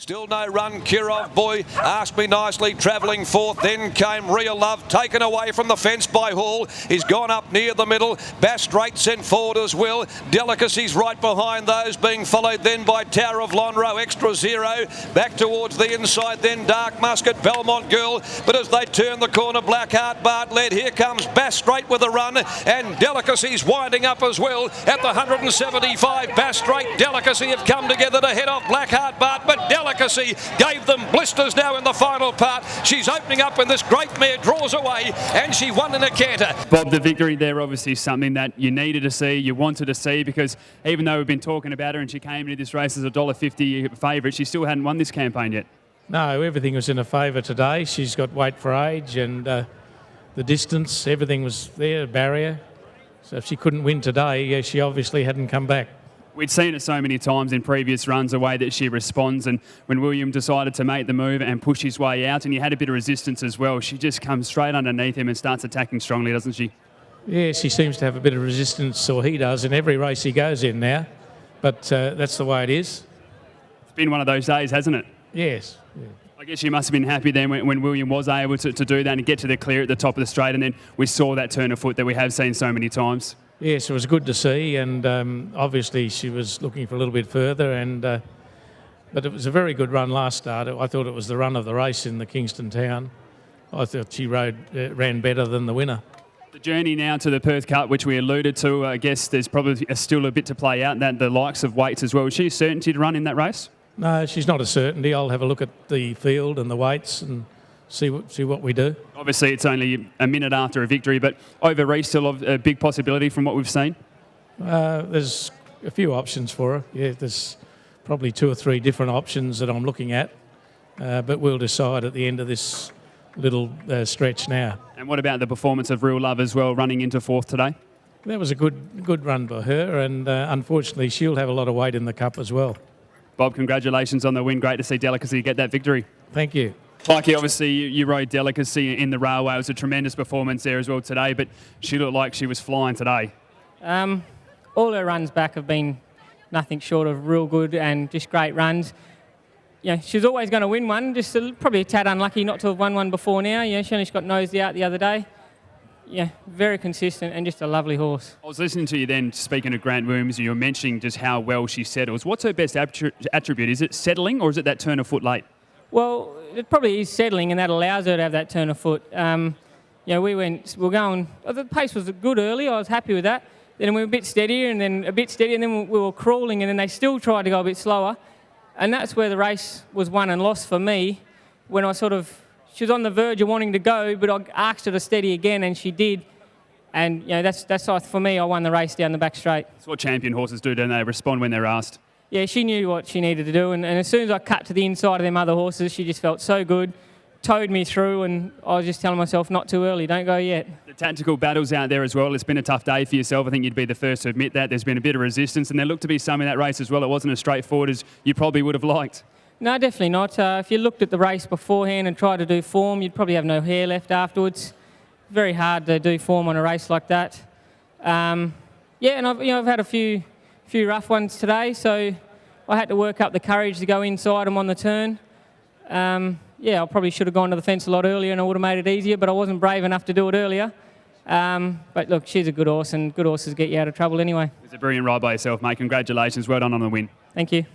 Still no run, Kirov Boy, Ask Me Nicely, travelling fourth. Then came Real Love, taken away from the fence by Hall. He's gone up near the middle. Bass Straight sent forward as well. Delicacy's right behind those, being followed then by Tower of Lonhro, Extra Zero. Back towards the inside, then Dark Musket, Belmont Girl. But as they turn the corner, Blackheart Bartlett, here comes Bass Straight with a run. And Delicacy's winding up as well at the 175. Bass Straight, Delicacy have come together to head off Blackheart Bart, but Delicacy gave them blisters now in the final part. She's opening up when this great mare draws away, and she won in a canter. Bob, the victory there obviously something that you needed to see, you wanted to see, because even though we've been talking about her and she came into this race as a $1.50 favourite, she still hadn't won this campaign yet. No, everything was in her favour today. She's got weight for age and the distance, everything was there, barrier. So if she couldn't win today, she obviously hadn't come back. We'd seen it so many times in previous runs, the way that she responds, and when William decided to make the move and push his way out, and he had a bit of resistance as well, she just comes straight underneath him and starts attacking strongly, doesn't she? Yeah, she seems to have a bit of resistance, or he does, in every race he goes in now. But that's the way it is. It's been one of those days, hasn't it? Yes. Yeah. I guess you must have been happy then when William was able to do that and get to the clear at the top of the straight, and then we saw that turn of foot that we have seen so many times. Yes, it was good to see, and obviously she was looking for a little bit further. But it was a very good run last start. I thought it was the run of the race in the Kingston Town. I thought she ran better than the winner. The journey now to the Perth Cup, which we alluded to, I guess there's probably still a bit to play out, that the likes of weights as well. Is she a certainty to run in that race? No, she's not a certainty. I'll have a look at the field and the weights and see what we do. Obviously, it's only a minute after a victory, but over Reece still a big possibility from what we've seen? There's a few options for her. Yeah, there's probably 2 or 3 different options that I'm looking at, but we'll decide at the end of this little stretch now. And what about the performance of Real Love as well, running into fourth today? That was a good run for her, and unfortunately she'll have a lot of weight in the Cup as well. Bob, congratulations on the win. Great to see Delicacy get that victory. Thank you. Pike, obviously you rode Delicacy in the railway. It was a tremendous performance there as well today, but she looked like she was flying today. All her runs back have been nothing short of real good and just great runs. Yeah, she was always going to win one, just probably a tad unlucky not to have won one before now. Yeah, she only got nosed out the other day. Yeah, very consistent and just a lovely horse. I was listening to you then, speaking of Grant Williams, and you were mentioning just how well she settles. What's her best attribute? Is it settling or is it that turn of foot late? Well, it probably is settling, and that allows her to have that turn of foot. The pace was good early. I was happy with that. Then we were a bit steadier, and then a bit steadier, and then we were crawling, and then they still tried to go a bit slower. And that's where the race was won and lost for me, when she was on the verge of wanting to go, but I asked her to steady again, and she did. And that's for me. I won the race down the back straight. That's what champion horses do, don't they? Respond when they're asked. Yeah, she knew what she needed to do, and as soon as I cut to the inside of them other horses, she just felt so good, towed me through, and I was just telling myself, not too early, don't go yet. The tactical battles out there as well, it's been a tough day for yourself. I think you'd be the first to admit that. There's been a bit of resistance, and there looked to be some in that race as well. It wasn't as straightforward as you probably would have liked. No, definitely not. If you looked at the race beforehand and tried to do form, you'd probably have no hair left afterwards. Very hard to do form on a race like that. And I've had a few rough ones today, so I had to work up the courage to go inside them on the turn. I probably should have gone to the fence a lot earlier and it would have made it easier, but I wasn't brave enough to do it earlier. But look, she's a good horse, and good horses get you out of trouble anyway. It's a brilliant ride by yourself, mate. Congratulations. Well done on the win. Thank you.